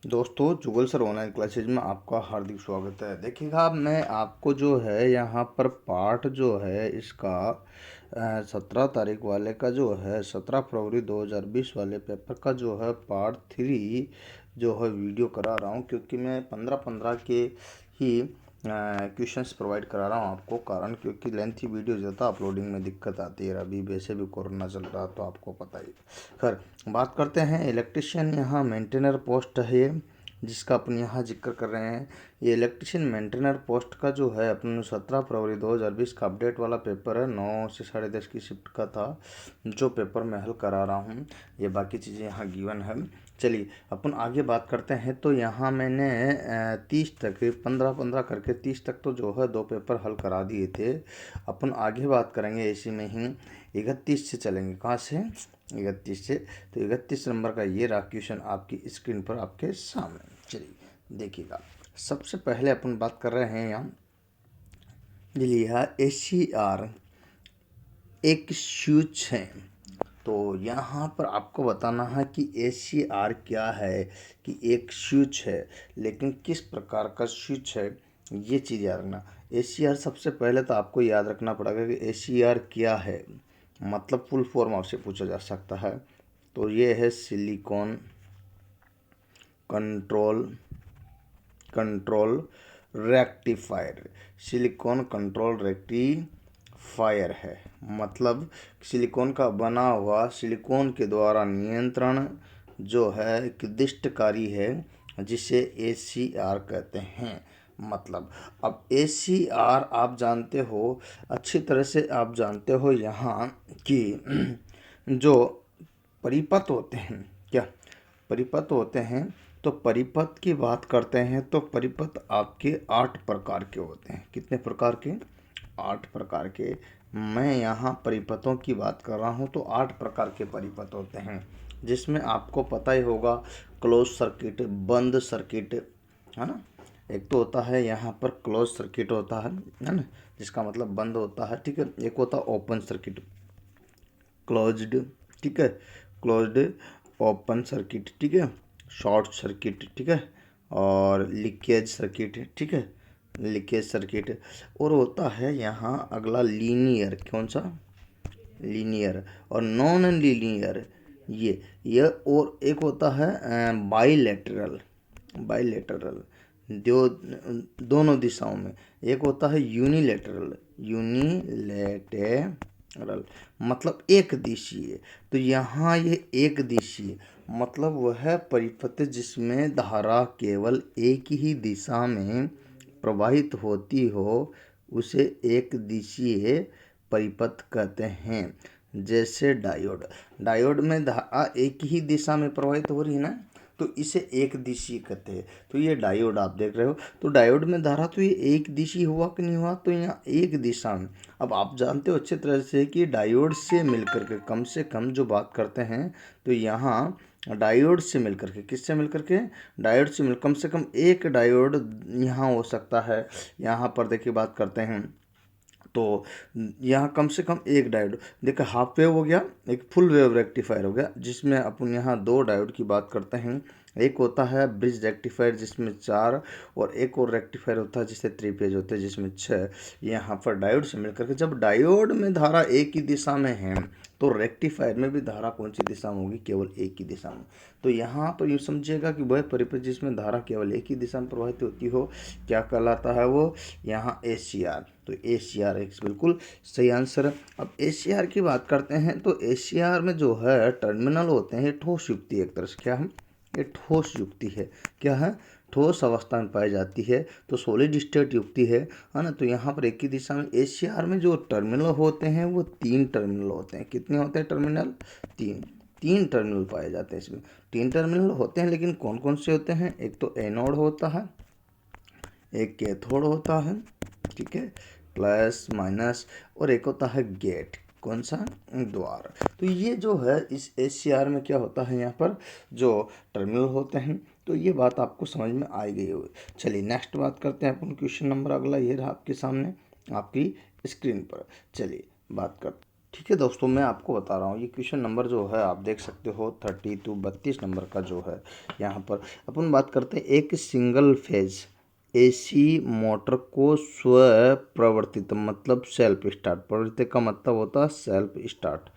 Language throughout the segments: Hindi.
दोस्तों, जुगल सर ऑनलाइन क्लासेज में आपका हार्दिक स्वागत है। देखिएगा, अब मैं आपको जो है यहाँ पर पाठ जो है इसका 17 तारीख वाले का जो है 17 फरवरी 2020 वाले पेपर का जो है पार्ट 3 जो है वीडियो करा रहा हूँ, क्योंकि मैं 15-15 के ही क्वेश्चंस प्रोवाइड करा रहा हूँ आपको। कारण क्योंकि लेंथी वीडियो ज़्यादा अपलोडिंग में दिक्कत आती है। अभी वैसे भी कोरोना चल रहा है तो आपको पता ही। खैर, बात करते हैं। इलेक्ट्रिशियन यहाँ मेंटेनर पोस्ट है जिसका अपन यहाँ जिक्र कर रहे हैं। ये इलेक्ट्रिशियन मेंटेनर पोस्ट का जो है अपन 17 फरवरी 2020 का अपडेट वाला पेपर है। 9 से 10:30 की शिफ्ट का था जो पेपर मैं हल करा रहा हूँ। ये बाकी चीज़ें यहाँ गिवन है। चलिए अपन आगे बात करते हैं। तो यहाँ मैंने 30 तक 15-15 करके 30 तक तो जो है 2 पेपर हल करा दिए थे। अपन आगे बात करेंगे इसी में ही 31 से चलेंगे। कहाँ से? 31 से। तो 31 नंबर का ये रहा क्वेश्चन आपकी स्क्रीन पर आपके सामने। चलिए देखिएगा, सबसे पहले अपन बात कर रहे हैं यहाँ लिया ACR एक स्विच है। तो यहाँ पर आपको बताना है कि ACR क्या है, कि एक स्विच है लेकिन किस प्रकार का स्विच है, ये चीज़ याद रखना। ACR सबसे पहले तो आपको याद रखना पड़ेगा कि ACR क्या है, मतलब फुल फॉर्म आपसे पूछा जा सकता है। तो ये है silicon control rectifier. Silicon control rectifier है, मतलब सिलिकॉन का बना हुआ, सिलिकॉन के द्वारा नियंत्रण जो है एक निर्दिष्टकारी है जिसे ACR कहते हैं। मतलब अब ACR आप जानते हो, अच्छी तरह से आप जानते हो यहाँ कि जो परिपथ होते हैं, क्या परिपथ होते हैं, तो परिपथ की बात करते हैं तो परिपथ आपके 8 प्रकार के होते हैं। कितने प्रकार के? 8 प्रकार के। मैं यहाँ परिपथों की बात कर रहा हूँ तो 8 प्रकार के परिपथ होते हैं, जिसमें आपको पता ही होगा क्लोज सर्किट, बंद सर्किट, है ना। एक तो होता है यहाँ पर क्लोज सर्किट होता है ना, जिसका मतलब बंद होता है, ठीक है। एक होता है ओपन सर्किट, क्लोज्ड, ठीक है, क्लोज्ड ओपन सर्किट, ठीक है, शॉर्ट सर्किट, ठीक है, और लीकेज सर्किट, ठीक है, लीकेज सर्किट। और होता है यहाँ अगला लीनियर। कौन सा? लीनियर। और नॉन लीनियर ये और एक होता है बाईलेटरल। बाईलेटरल जो दोनों दिशाओं में। एक होता है यूनिलेटरल मतलब एक दिशीय। तो यहाँ ये एक दिशीय मतलब वह परिपथ जिसमें धारा केवल एक ही दिशा में प्रवाहित होती हो, उसे एक दिशीय परिपथ कहते हैं। जैसे डायोड में धारा एक ही दिशा में प्रवाहित हो रही है ना, तो इसे एक दिशीय कहते हैं। तो ये डायोड आप देख रहे हो, तो डायोड में धारा तो ये एक दिशी हुआ कि नहीं हुआ? तो यहाँ एक दिशा में। अब आप जानते हो अच्छे तरह से कि डायोड से मिलकर के कम से कम जो बात करते हैं, तो यहाँ डायोड से मिलकर के, किससे मिलकर के? डायोड से मिल कम से कम एक डायोड यहाँ हो सकता है। यहाँ पर देखिए बात करते हैं तो यहाँ कम से कम एक डायोड। देखो, हाफ वेव हो गया, एक फुल वेव रेक्टिफायर हो गया, जिसमें अपन यहाँ 2 डायोड की बात करते हैं। एक होता है ब्रिज रेक्टिफायर जिसमें 4, और एक और रेक्टिफायर होता है जिससे 3 फेज होते हैं जिसमें 6। यहाँ पर डायोड से मिलकर के, जब डायोड में धारा एक ही दिशा में है तो रेक्टिफायर में भी धारा कौन सी दिशा में होगी? केवल एक ही दिशा में। तो यहाँ पर यूँ समझिएगा कि वह परिपथ जिसमें धारा केवल एक ही दिशा में प्रवाहित होती हो, क्या कहलाता है वो? यहाँ ACR। तो ACR एक बिल्कुल सही आंसर है। अब ACR की बात करते हैं तो ACR में जो है टर्मिनल होते हैं, ठोस युक्ति एक तरह से। क्या है? ये ठोस युक्ति है। क्या है? ठोस अवस्था में पाई जाती है, तो सॉलिड स्टेट युक्ति है ना। तो यहाँ पर एक ही दिशा में ACR में जो टर्मिनल होते हैं वो 3 टर्मिनल होते हैं। कितने होते हैं टर्मिनल? 3 टर्मिनल पाए जाते हैं इसमें। 3 टर्मिनल होते हैं, लेकिन कौन कौन से होते हैं? एक तो एनोड होता है, एक कैथोड होता है, ठीक है, प्लस माइनस, और एक होता है गेट। कौन सा? द्वार। तो ये जो है इस ACR में क्या होता है, यहाँ पर जो टर्मिनल होते हैं। तो ये बात आपको समझ में आ गई होगी। चलिए नेक्स्ट बात करते हैं अपन। क्वेश्चन नंबर अगला ये रहा आपके सामने आपकी स्क्रीन पर। चलिए बात कर ठीक है दोस्तों, मैं आपको बता रहा हूँ ये क्वेश्चन नंबर जो है आप देख सकते हो 32 नंबर का जो है। यहाँ पर अपन बात करते हैं एक सिंगल फेज एसी मोटर को स्व प्रवर्तित मतलब सेल्फ स्टार्ट, प्रवर्तित का मतलब होता है सेल्फ स्टार्ट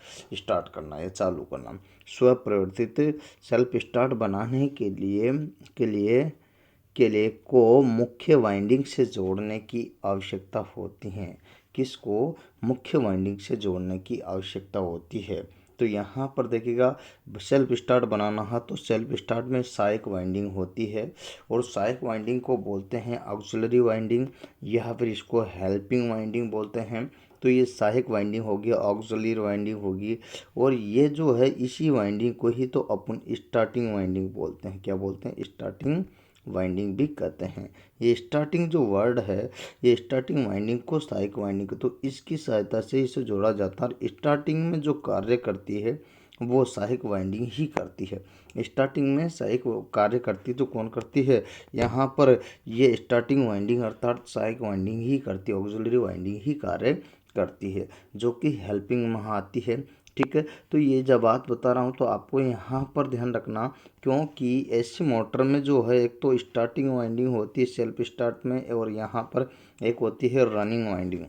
करना या चालू करना। स्व प्रवर्तित सेल्फ स्टार्ट बनाने के लिए को मुख्य वाइंडिंग से जोड़ने की आवश्यकता होती है। किसको? मुख्य वाइंडिंग से जोड़ने की आवश्यकता होती है। तो यहाँ पर देखिएगा, सेल्फ स्टार्ट बनाना है तो सेल्फ स्टार्ट में सहायक वाइंडिंग होती है और सहायक वाइंडिंग को बोलते हैं ऑक्सिलरी वाइंडिंग या फिर इसको हेल्पिंग वाइंडिंग बोलते हैं। तो ये सहायक वाइंडिंग होगी, ऑक्सिलरी वाइंडिंग होगी, और ये जो है इसी वाइंडिंग को ही तो अपन स्टार्टिंग वाइंडिंग बोलते हैं। क्या बोलते हैं? स्टार्टिंग वाइंडिंग भी कहते हैं। ये स्टार्टिंग जो वर्ड है, ये स्टार्टिंग वाइंडिंग को सहायक वाइंडिंग को तो इसकी सहायता से इसे जोड़ा जाता है। स्टार्टिंग में जो कार्य करती है वो सहायक वाइंडिंग ही करती है। स्टार्टिंग में सहायक कार्य करती तो कौन करती है? यहाँ पर ये स्टार्टिंग वाइंडिंग अर्थात सहायक वाइंडिंग ही करती है, ऑक्सिलरी वाइंडिंग ही कार्य करती है, जो कि हेल्पिंग में आती है। ठीक है, तो ये जब बात बता रहा हूँ तो आपको यहाँ पर ध्यान रखना, क्योंकि एसी मोटर में जो है एक तो स्टार्टिंग वाइंडिंग होती है सेल्फ स्टार्ट में, और यहाँ पर एक होती है रनिंग वाइंडिंग।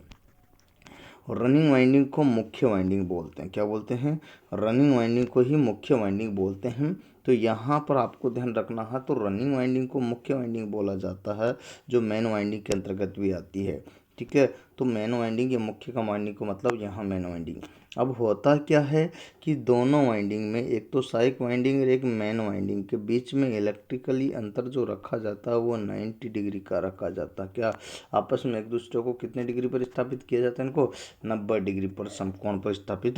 रनिंग वाइंडिंग को मुख्य वाइंडिंग बोलते हैं। क्या बोलते हैं? रनिंग वाइंडिंग को ही मुख्य वाइंडिंग बोलते हैं। तो यहाँ पर आपको ध्यान रखना है, तो रनिंग वाइंडिंग को मुख्य वाइंडिंग बोला जाता है, जो मेन वाइंडिंग के अंतर्गत भी आती है। ठीक है, तो मेन वाइंडिंग या मुख्य का वाइंडिंग को मतलब यहाँ मेन वाइंडिंग। अब होता क्या है कि दोनों वाइंडिंग में एक तो सहायक वाइंडिंग और एक मेन वाइंडिंग के बीच में इलेक्ट्रिकली अंतर जो रखा जाता है वो 90 डिग्री का रखा जाता है। क्या आपस में एक दूसरे को कितने डिग्री पर स्थापित किया जाता है? इनको 90 डिग्री पर समकोण पर स्थापित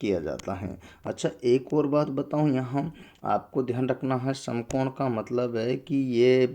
किया जाता है। अच्छा, एक और बात बताऊं, यहाँ आपको ध्यान रखना है, समकोण का मतलब है कि ये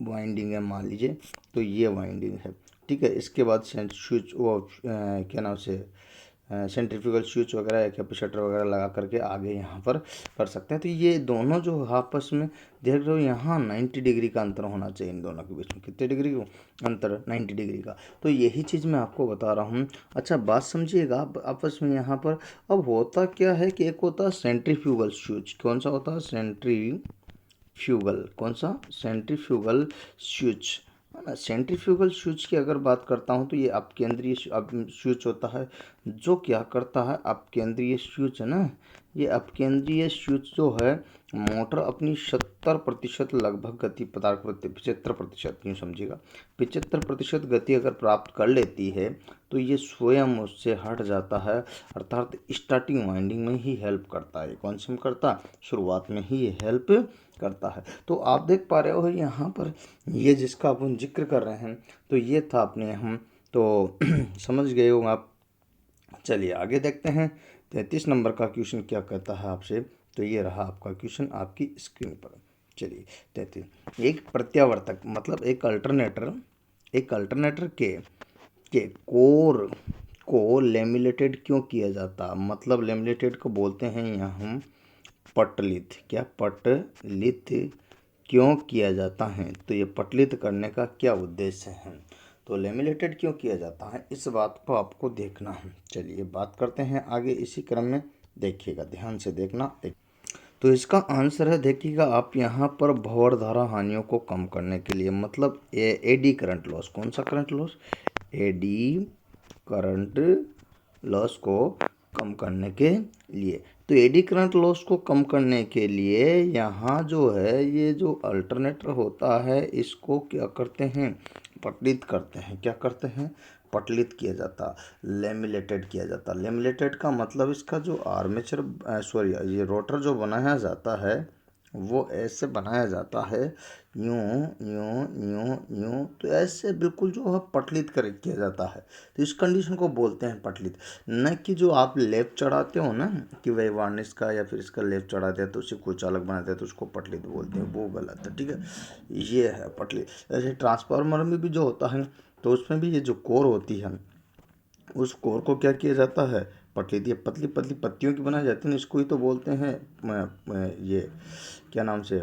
वाइंडिंग है, मान लीजिए तो ये वाइंडिंग है। ठीक है, इसके बाद स्विच वो क्या नाम से सेंट्रीफ्यूगल स्विच वगैरह या कैपेसिटर वगैरह लगा करके आगे यहाँ पर कर सकते हैं। तो ये दोनों जो आपस में देख रहे हो, यहाँ 90 डिग्री का अंतर होना चाहिए इन दोनों के बीच में। कितने डिग्री का अंतर? 90 डिग्री का। तो यही चीज़ मैं आपको बता रहा हूँ। अच्छा, बात समझिएगा आप आपस में यहाँ पर। अब होता क्या है कि एक होता है सेंट्रीफ्यूगल स्विच। कौन सा होता है? सेंट्रीफ्यूगल। कौन सा? सेंट्रीफ्यूगल स्विच है ना। सेंट्रीफ्यूगल स्विच की अगर बात करता हूँ तो ये अपकेंद्रीय स्विच होता है, जो क्या करता है, अपकेंद्रीय स्विच है ना, ये अपकेंद्रीय स्विच जो है मोटर अपनी 70% लगभग गति पदार्थ 75% यूँ समझिएगा, 75% गति अगर प्राप्त कर लेती है तो ये स्वयं उससे हट जाता है, अर्थात स्टार्टिंग वाइंडिंग में ही हेल्प करता है। कौन से में करता? शुरुआत में ही ये हेल्प करता है। तो आप देख पा रहे हो यहाँ पर ये जिसका अपन जिक्र कर रहे हैं, तो ये था अपने हम तो समझ गए हो आप। चलिए आगे देखते हैं 33 नंबर का क्वेश्चन क्या कहता है आपसे। तो ये रहा आपका क्वेश्चन आपकी स्क्रीन पर। चलिए 33, एक प्रत्यावर्तक मतलब एक अल्टरनेटर के कोर को लेमिनेटेड क्यों किया जाता? मतलब लेमिनेटेड को बोलते हैं यहाँ हम पटलित। क्या? पटलित क्यों किया जाता है? तो ये पटलित करने का क्या उद्देश्य है? तो लेमिनेटेड क्यों किया जाता है, इस बात को आपको देखना है। चलिए बात करते हैं आगे इसी क्रम में, देखिएगा ध्यान से देखना। तो इसका आंसर है, देखिएगा आप यहाँ पर भंवर धारा हानियों को कम करने के लिए, मतलब एडी करंट लॉस। कौन सा current loss? Eddy current loss को कम करने के लिए। तो एडी करंट लॉस को कम करने के लिए यहाँ जो है ये जो अल्टरनेटर होता है इसको क्या करते हैं? पटलित करते हैं। क्या करते हैं? पटलित किया जाता, लेमिनेटेड किया जाता। लेमिनेटेड का मतलब इसका जो आर्मेचर ये रोटर जो बनाया जाता है वो ऐसे बनाया जाता है, यूं यूं यूं यूं, तो ऐसे बिल्कुल जो है पटलित कर किया जाता है। तो इस कंडीशन को बोलते हैं पटलित। न कि जो आप लेप चढ़ाते हो ना, कि वही वार्निश का या फिर इसका लेप चढ़ा दिया तो उसे कुछ अलग बना दिया तो उसको पटलित बोलते हैं, वो गलत है। ठीक है, ये है पटलित। ऐसे ट्रांसफार्मर में भी जो होता है तो उसमें भी ये जो कोर होती है उस कोर को क्या किया जाता है? पतली पतली पतली पत्तियों की बनाई जाती है, इसको ही तो बोलते हैं ये क्या नाम से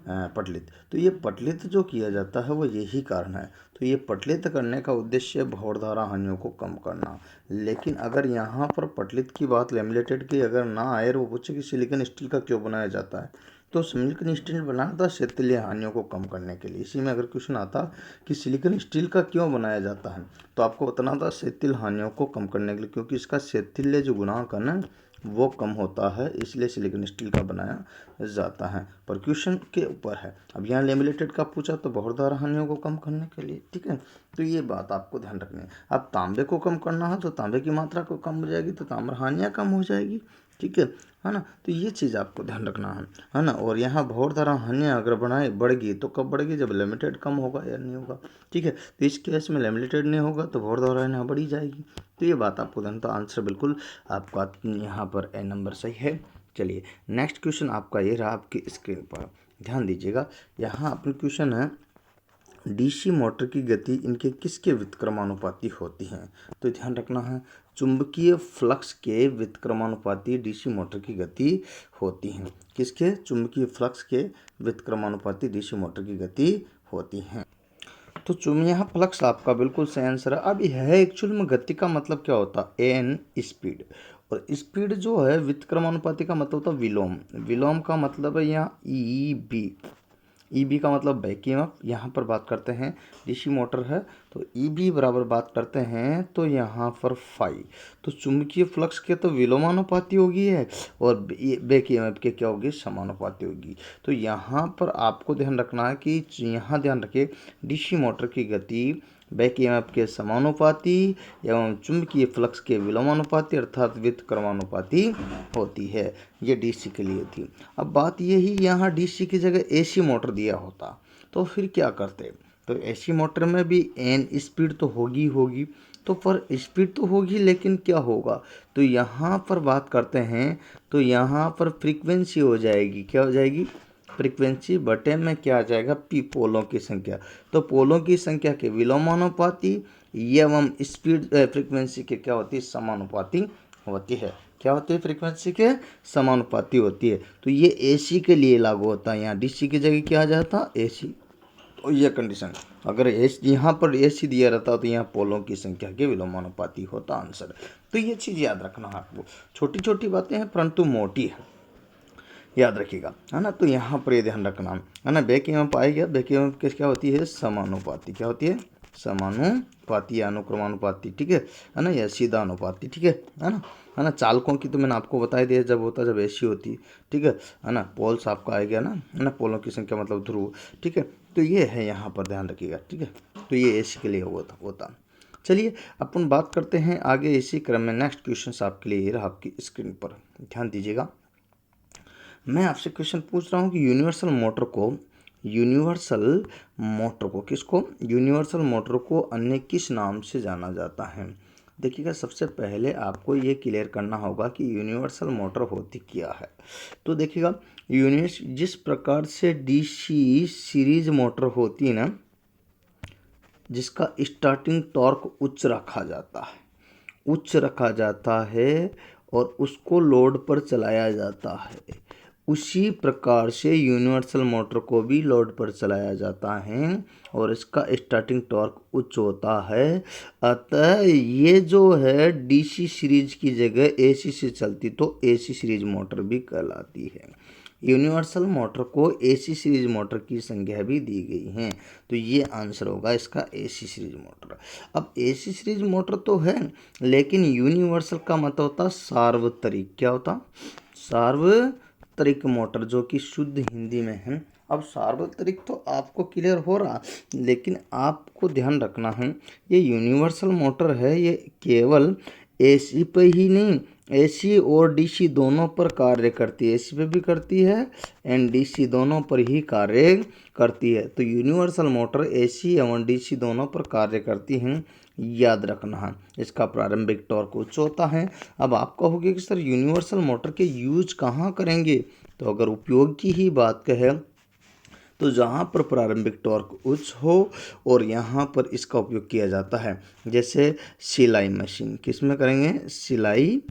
पटलित। तो ये पटलित जो किया जाता है वो यही कारण है। तो ये पटलित करने का उद्देश्य भौरधारा हानियों को कम करना। लेकिन अगर यहाँ पर पटलित की बात लैमिनेटेड की अगर ना आए और वो पूछे कि सिलिकॉन स्टील का क्यों बनाया जाता है, तो सिलिकॉन स्टील बनाया था क्षेत्रीय हानियों को कम करने के लिए। इसी में अगर क्वेश्चन आता कि सिलिकॉन स्टील का क्यों बनाया जाता है, तो आपको बताना था क्षेत्रीय हानियों को कम करने के लिए, क्योंकि इसका क्षेत्रीय जो गुणांक है ना वो कम होता है, इसलिए सिलिकॉन स्टील का बनाया जाता है। पर क्वेश्चन के ऊपर है। अब यहाँ लेमिनेटेड का पूछा तो बहुधारा हानियों को कम करने के लिए, ठीक है। तो ये बात आपको ध्यान रखनी है। अब तांबे को कम करना है तो तांबे की मात्रा को कम हो जाएगी, तो ताम्र हानियाँ कम हो जाएगी, ठीक है ना। तो ये चीज़ आपको ध्यान रखना है ना। और यहाँ बहुधारा हानियाँ अगर बढ़ेगी तो कब बढ़ेगी, जब लिमिटेड कम होगा या नहीं होगा, ठीक है। तो इस केस में लिमिटेड नहीं होगा तो बहुधारा हानियाँ बढ़ी जाएगी। तो ये बात आपको ध्यान, तो आंसर बिल्कुल आपका यहाँ पर ए नंबर सही है। चलिए नेक्स्ट क्वेश्चन आपका ये रहा आपकी स्क्रीन पर, ध्यान दीजिएगा। यहाँ अपना क्वेश्चन है डीसी मोटर की गति इनके किसके व्युत्क्रमानुपाती होती है। तो ध्यान रखना है, चुंबकीय फ्लक्स के व्युत्क्रमानुपाती डीसी मोटर की गति होती है। किसके, चुंबकीय फ्लक्स के व्युत्क्रमानुपाती डीसी मोटर की गति होती है। तो यहाँ फ्लक्स आपका बिल्कुल सही आंसर है। अब यह है एक्चुअल में गति का मतलब क्या होता है, एन स्पीड, और स्पीड जो है व्युत्क्रमानुपाती का मतलब होता है विलोम। विलोम का मतलब है यहाँ ई बी, ई बी का मतलब बैक ईएमएफ। यहाँ पर बात करते हैं डीसी मोटर है तो ई बी बराबर बात करते हैं तो यहाँ पर फाई, तो चुंबकीय फ्लक्स के तो विलोमानुपाती होगी है और बैक ईएमएफ के क्या होगी, समानुपाती होगी। तो यहाँ पर आपको ध्यान रखना है कि यहाँ ध्यान रखिए डीसी मोटर की गति बैक ईएमएफ के समानुपाती एवं चुंबकीय फ्लक्स के विलोमानुपाती अर्थात व्युत्क्रमानुपाती होती है। ये डीसी के लिए थी। अब बात यही, यहाँ डीसी की जगह एसी मोटर दिया होता तो फिर क्या करते, तो एसी मोटर में भी एन स्पीड तो होगी, तो पर स्पीड तो होगी लेकिन क्या होगा, तो यहाँ पर बात करते हैं तो यहाँ पर फ्रीक्वेंसी हो जाएगी, क्या हो जाएगी, फ्रीक्वेंसी बटे में क्या आ जाएगा, पी पोलों की संख्या। तो पोलों की संख्या के विलोमानुपाती एवं स्पीड फ्रीक्वेंसी के क्या होती है, समानुपाती होती है। क्या होती है, फ्रीक्वेंसी के समानुपाती होती है। तो ये एसी के लिए लागू होता है। यहाँ डीसी की जगह क्या आ जाता, एसी। तो ये कंडीशन, अगर यहाँ पर एसी दिया रहता तो यहाँ पोलों की संख्या के विलोमानुपाती होता आंसर। तो ये चीज़ याद रखना है आपको। छोटी छोटी बातें हैं परंतु मोटी है, याद रखिएगा, है ना। तो यहाँ पर ये ध्यान रखना है ना। बैक ईएमएफ आएगा, बैक ईएमएफ क्या होती है, समानुपाती। क्या होती है, समानुपाती या अनुक्रमानुपाती, ठीक है ना, या सीधा अनुपाती, ठीक है ना। चालकों की तो मैंने आपको बता दिया, जब होता जब ऐसी होती, ठीक है ना। पोल्स आपका आ गया ना, है ना, पोलों की संख्या मतलब ध्रुव, ठीक है। तो ये है, यहाँ पर ध्यान रखिएगा, ठीक है। तो ये एसी के लिए होता। चलिए अपन बात करते हैं आगे इसी क्रम में। नेक्स्ट क्वेश्चन आपके लिए ये रहा आपकी स्क्रीन पर, ध्यान दीजिएगा। मैं आपसे क्वेश्चन पूछ रहा हूँ कि यूनिवर्सल मोटर को अन्य किस नाम से जाना जाता है। देखिएगा, सबसे पहले आपको ये क्लियर करना होगा कि यूनिवर्सल मोटर होती क्या है। तो देखिएगा, जिस प्रकार से डीसी सीरीज मोटर होती है ना, जिसका स्टार्टिंग टॉर्क उच्च रखा जाता है और उसको लोड पर चलाया जाता है, उसी प्रकार से यूनिवर्सल मोटर को भी लोड पर चलाया जाता है और इसका स्टार्टिंग टॉर्क उच्च होता है। अतः ये जो है डीसी सीरीज की जगह एसी से चलती तो एसी सीरीज मोटर भी कहलाती है। यूनिवर्सल मोटर को एसी सीरीज मोटर की संज्ञा भी दी गई है। तो ये आंसर होगा इसका, एसी सीरीज मोटर। अब एसी सीरीज मोटर तो है, लेकिन यूनिवर्सल का मतलब होता सार्वत्रिक। क्या होता, सार्वत्रिक मोटर, जो कि शुद्ध हिंदी में है। अब सार्वत्रिक तो आपको क्लियर हो रहा, लेकिन आपको ध्यान रखना है ये यूनिवर्सल मोटर है, ये केवल एसी पे ही नहीं, एसी और डीसी दोनों पर कार्य करती है। एसी पे भी करती है एंड डीसी दोनों पर ही कार्य करती है। तो यूनिवर्सल मोटर एसी एवं डीसी दोनों पर कार्य करती हैं, याद रखना है। इसका प्रारंभिक टॉर्क उच्च होता है। अब आप कहोगे कि सर यूनिवर्सल मोटर के यूज कहाँ करेंगे, तो अगर उपयोग की ही बात कहें तो जहाँ पर प्रारंभिक टॉर्क उच्च हो और यहाँ पर इसका उपयोग किया जाता है, जैसे सिलाई मशीन, किस में करेंगे, सिलाई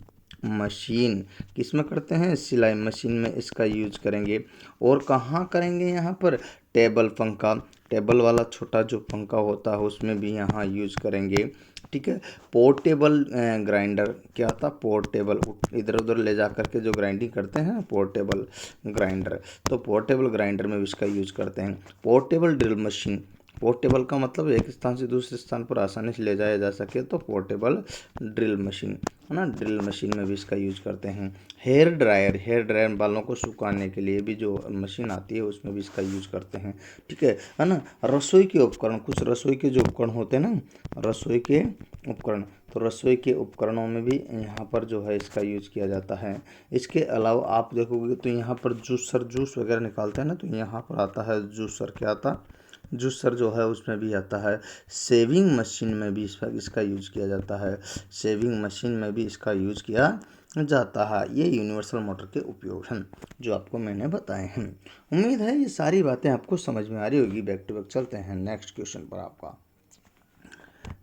मशीन, किस में करते हैं, सिलाई मशीन में इसका यूज करेंगे। और कहाँ करेंगे, यहाँ पर टेबल पंखा, टेबल वाला छोटा जो पंखा होता है उसमें भी यहाँ यूज करेंगे। ठीक है। पोर्टेबल ग्राइंडर, क्या होता है, पोर्टेबल, इधर उधर ले जा करके जो ग्राइंडिंग करते हैं, पोर्टेबल ग्राइंडर, तो पोर्टेबल ग्राइंडर में भी इसका यूज करते हैं। पोर्टेबल ड्रिल मशीन, पोर्टेबल का मतलब एक स्थान से दूसरे स्थान पर आसानी से ले जाया जा सके, तो पोर्टेबल ड्रिल मशीन है ना, ड्रिल मशीन में भी इसका यूज करते हैं। हेयर ड्रायर, हेयर ड्रायर बालों को सुखाने के लिए भी जो मशीन आती है उसमें भी इसका यूज करते हैं। ठीक है ना। रसोई के उपकरण, कुछ रसोई के जो उपकरण होते हैं ना, रसोई के उपकरण, तो रसोई के उपकरणों में भी यहाँ पर जो है इसका यूज किया जाता है। इसके अलावा आप देखोगे तो यहाँ पर जूसर, जूस वगैरह निकालते हैं ना, तो यहाँ पर आता है जूसर, क्या आता है, जूसर जो है उसमें भी आता है। सेविंग मशीन में भी इसका यूज किया जाता है, सेविंग मशीन में भी इसका यूज किया जाता है। ये यूनिवर्सल मोटर के उपयोग हैं जो आपको मैंने बताए हैं। उम्मीद है ये सारी बातें आपको समझ में आ रही होगी। बैक टू बैक चलते हैं नेक्स्ट क्वेश्चन पर आपका।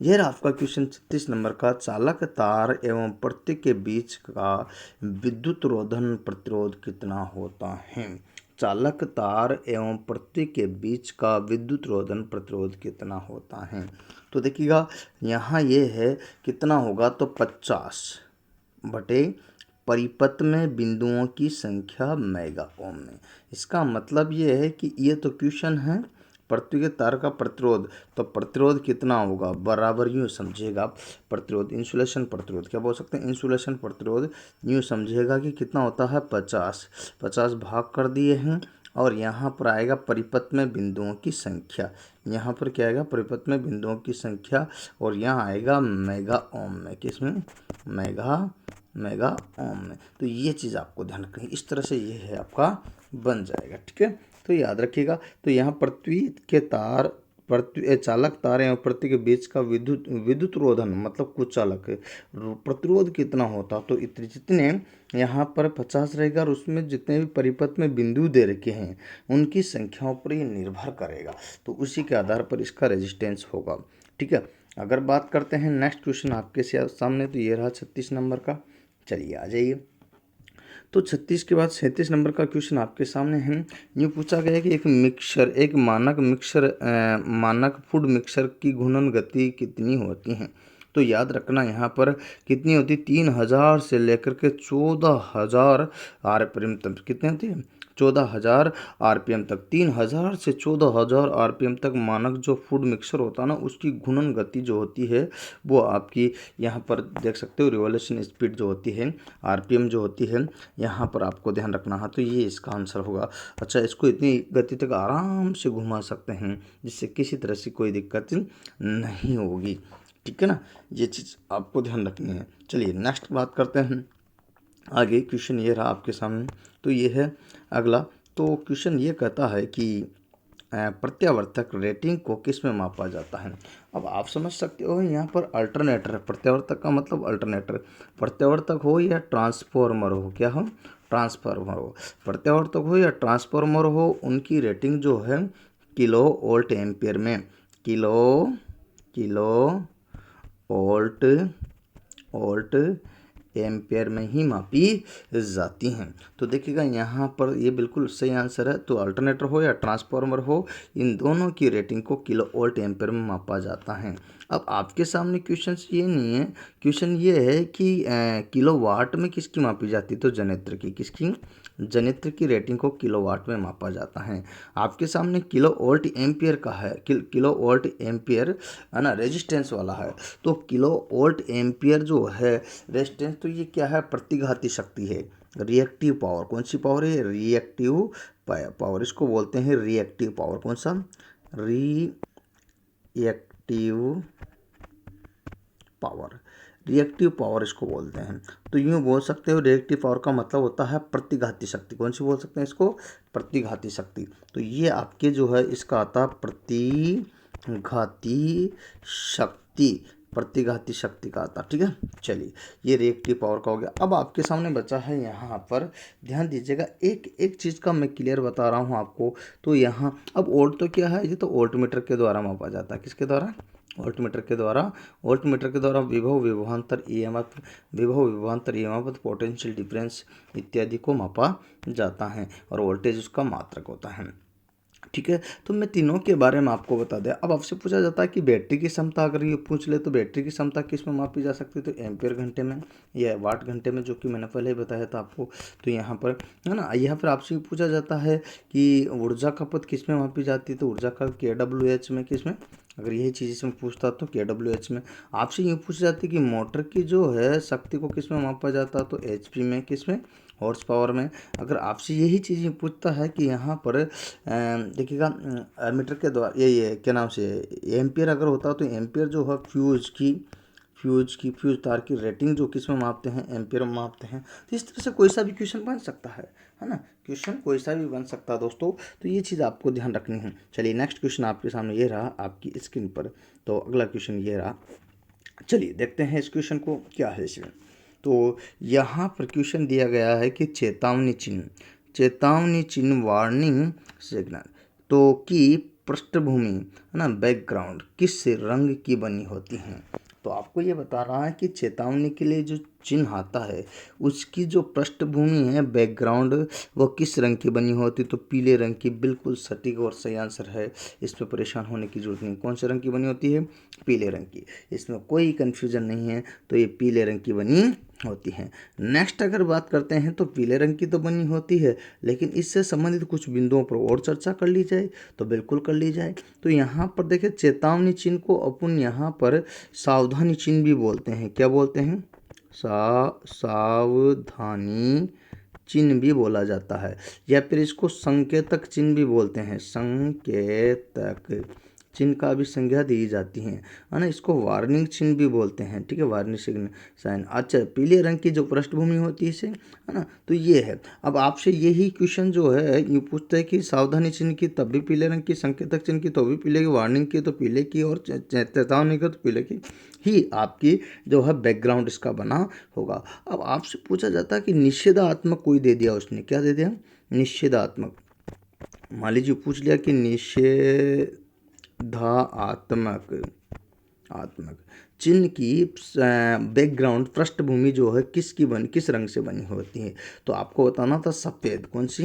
यह आपका क्वेश्चन 36 नंबर का, चालक तार एवं प्रति के बीच का विद्युत रोधन प्रतिरोध कितना होता है। चालक तार एवं प्रति के बीच का विद्युत रोधन प्रतिरोध कितना होता है। तो देखिएगा यहाँ ये है कितना होगा, तो 50 बटे परिपथ में बिंदुओं की संख्या मेगा ओम में। इसका मतलब ये है कि ये तो क्वेश्चन है पृथ्वी के तार का प्रतिरोध, तो प्रतिरोध कितना होगा, बराबर यूँ समझिएगा प्रतिरोध, इंसुलेशन प्रतिरोध क्या बोल सकते हैं, इंसुलेशन प्रतिरोध यूँ समझिएगा कि कितना होता है 50 भाग कर दिए हैं। और यहाँ पर आएगा परिपथ में बिंदुओं की संख्या, यहाँ पर क्या आएगा, परिपथ में बिंदुओं की संख्या, और यहाँ आएगा मेगा ओम में, किसमें, मेगा ओम में। तो ये चीज़ आपको ध्यान रखनी, इस तरह से ये है आपका बन जाएगा। ठीक है, तो याद रखिएगा। तो यहाँ पृथ्वी के तार, पृथ्वी चालक तार एवं पृथ्वी के बीच का विद्युत रोधन मतलब कुचालक प्रतिरोध कितना होता, तो इतने जितने यहाँ पर 50 रहेगा, और उसमें जितने भी परिपथ में बिंदु दे रखे हैं उनकी संख्याओं पर ये निर्भर करेगा, तो उसी के आधार पर इसका रेजिस्टेंस होगा। ठीक है। अगर बात करते हैं नेक्स्ट क्वेश्चन आपके सामने, तो ये रहा 36 नंबर का। चलिए आ जाइए। तो 36 के बाद 37 नंबर का क्वेश्चन आपके सामने है। यूँ पूछा गया है कि एक मिक्सर, एक मानक फूड मिक्सर की घूर्णन गति कितनी होती है। तो याद रखना यहाँ पर कितनी होती है, 3000 से लेकर के 14000 आरपीएम तक, कितनी होती है, 14000 आरपीएम तक, 3000 से 14000 आरपीएम तक मानक जो फूड मिक्सर होता है ना, उसकी घूर्णन गति जो होती है वो आपकी यहाँ पर देख सकते हो, रिवॉल्यूशन स्पीड जो होती है, आरपीएम जो होती है, यहाँ पर आपको ध्यान रखना है। तो ये इसका आंसर होगा। अच्छा, इसको इतनी गति तक आराम से घुमा सकते हैं जिससे किसी तरह से कोई दिक्कत नहीं होगी। ठीक है ना, ये चीज़ आपको ध्यान रखनी है। चलिए नेक्स्ट बात करते हैं आगे। क्वेश्चन ये रहा आपके सामने, तो ये है अगला। तो क्वेश्चन ये कहता है कि प्रत्यावर्तक रेटिंग को किस में मापा जाता है। अब आप समझ सकते हो यहाँ पर अल्टरनेटर है, प्रत्यावर्तक का मतलब अल्टरनेटर, प्रत्यावर्तक हो या ट्रांसफॉर्मर हो, क्या हो, ट्रांसफार्मर हो, प्रत्यावर्तक हो या ट्रांसफार्मर हो, उनकी रेटिंग जो है किलो वोल्ट एम्पियर में, किलो वोल्ट एम्पियर में ही मापी जाती हैं। तो देखिएगा यहाँ पर ये बिल्कुल सही आंसर है। तो अल्टरनेटर हो या ट्रांसफार्मर हो, इन दोनों की रेटिंग को किलो वोल्ट एम्पियर में मापा जाता है। अब आपके सामने क्वेश्चन ये नहीं है, क्वेश्चन ये है कि किलो वाट में किसकी मापी जाती है, तो जनरेटर की, किसकी, जनरेटर की रेटिंग को किलो वाट में मापा जाता है। आपके सामने किलो वोल्ट एम्पियर का है, किलो वोल्ट एम्पियर है ना, रेजिस्टेंस वाला है। तो किलो वोल्ट एम्पियर जो है रेजिस्टेंस, तो ये क्या है, प्रतिघाती शक्ति है, रिएक्टिव पावर। कौन सी पावर है, रिएक्टिव पावर, इसको बोलते हैं रिएक्टिव पावर। कौन सा, रिएक्टिव पावर, रिएक्टिव पावर इसको बोलते हैं। तो यूँ बोल सकते हो रिएक्टिव पावर का मतलब होता है प्रतिघाती शक्ति। कौन सी बोल सकते हैं इसको, प्रतिघाती शक्ति। तो ये आपके जो है इसका आता है प्रतिघाती शक्ति, प्रतिघाती शक्ति का आता। ठीक है, चलिए ये रिएक्टिव पावर का हो गया। अब आपके सामने बचा है यहाँ पर, ध्यान दीजिएगा, एक एक चीज़ का मैं क्लियर बता रहा हूँ आपको। तो यहाँ अब वोल्ट तो क्या है, ये तो वोल्ट मीटर के द्वारा मापा जाता है, किसके द्वारा, वोल्टमीटर के द्वारा विभव विभवांतर ईएमएफ पोटेंशियल डिफरेंस इत्यादि को मापा जाता है और वोल्टेज उसका मात्रक होता है। ठीक है, तो मैं तीनों के बारे में आपको बता दें। अब आपसे पूछा जाता है कि बैटरी की क्षमता अगर ये पूछ ले तो बैटरी की क्षमता किस में मापी जा सकती है, तो एम्पियर घंटे में या वाट घंटे में, जो कि मैंने पहले ही बताया था आपको। तो यहाँ पर है ना, यहाँ पर आपसे पूछा जाता है कि ऊर्जा खपत किस में मापी जाती है, तो ऊर्जा का kWh में, किस में, अगर यही चीज़ इसमें पूछता तो kWh में। आपसे ये पूछा जाती है कि मोटर की जो है शक्ति को किस में मापा जाता है, तो HP में, किस में, हॉर्स पावर में। अगर आपसे यही चीज़ पूछता है कि यहाँ पर देखिएगा मीटर के द्वारा ये क्या नाम से एम्पियर अगर होता तो एम्पियर जो है फ्यूज तार की रेटिंग जो किस में मापते हैं, एम्पियर में मापते हैं। तो इस तरह से कोई सा भी क्वेश्चन बन सकता है ना, क्वेश्चन कोई सा भी बन सकता है दोस्तों। तो ये चीज़ आपको ध्यान रखनी है। चलिए नेक्स्ट क्वेश्चन आपके सामने ये रहा आपकी स्क्रीन पर। तो अगला क्वेश्चन ये रहा, चलिए देखते हैं इस क्वेश्चन को क्या है इसमें। तो यहाँ पर क्वेश्चन दिया गया है कि चेतावनी चिन्ह वार्निंग सिग्नल तो की पृष्ठभूमि है ना, बैकग्राउंड किस रंग की बनी होती है। तो आपको ये बता रहा है कि चेतावनी के लिए जो चिन्ह आता है उसकी जो पृष्ठभूमि है, बैकग्राउंड, वो किस रंग की बनी होती, तो पीले रंग की। बिल्कुल सटीक और सही आंसर है, इसमें परेशान होने की जरूरत नहीं। कौन से रंग की बनी होती है, पीले रंग की, इसमें कोई कन्फ्यूजन नहीं है। तो ये पीले रंग की बनी होती है। नेक्स्ट अगर बात करते हैं तो पीले रंग की तो बनी होती है, लेकिन इससे संबंधित कुछ बिंदुओं पर और चर्चा कर ली जाए तो बिल्कुल कर ली जाए। तो यहाँ पर देखिए चेतावनी चिन्ह को अपन यहाँ पर सावधानी चिन्ह भी बोलते हैं। क्या बोलते हैं, सावधानी चिन्ह भी बोला जाता है, या फिर इसको संकेतक चिन्ह भी बोलते हैं। संकेतक चिन्ह का भी संज्ञा दी जाती है ना। इसको वार्निंग चिन्ह भी बोलते हैं। ठीक है, वार्निंग सिग्नल साइन। अच्छा, पीले रंग की जो पृष्ठभूमि होती है इसे, है ना, तो ये है। अब आपसे यही क्वेश्चन जो है ये पूछता है कि सावधानी चिन्ह की तब भी पीले रंग की, संकेतक चिन्ह की तो भी पीले की, वार्निंग की तो पीले की, और चेतावनी की तो पीले की ही आपकी जो है बैकग्राउंड इसका बना होगा। अब आपसे पूछा जाता है कि निषेधात्मक कोई दे दिया उसने, क्या दे दिया, निषेधात्मक। मान लीजिए पूछ लिया कि आत्मक चिन्ह की बैकग्राउंड पृष्ठभूमि जो है किस रंग से बनी होती है, तो आपको बताना था सफ़ेद। कौन सी,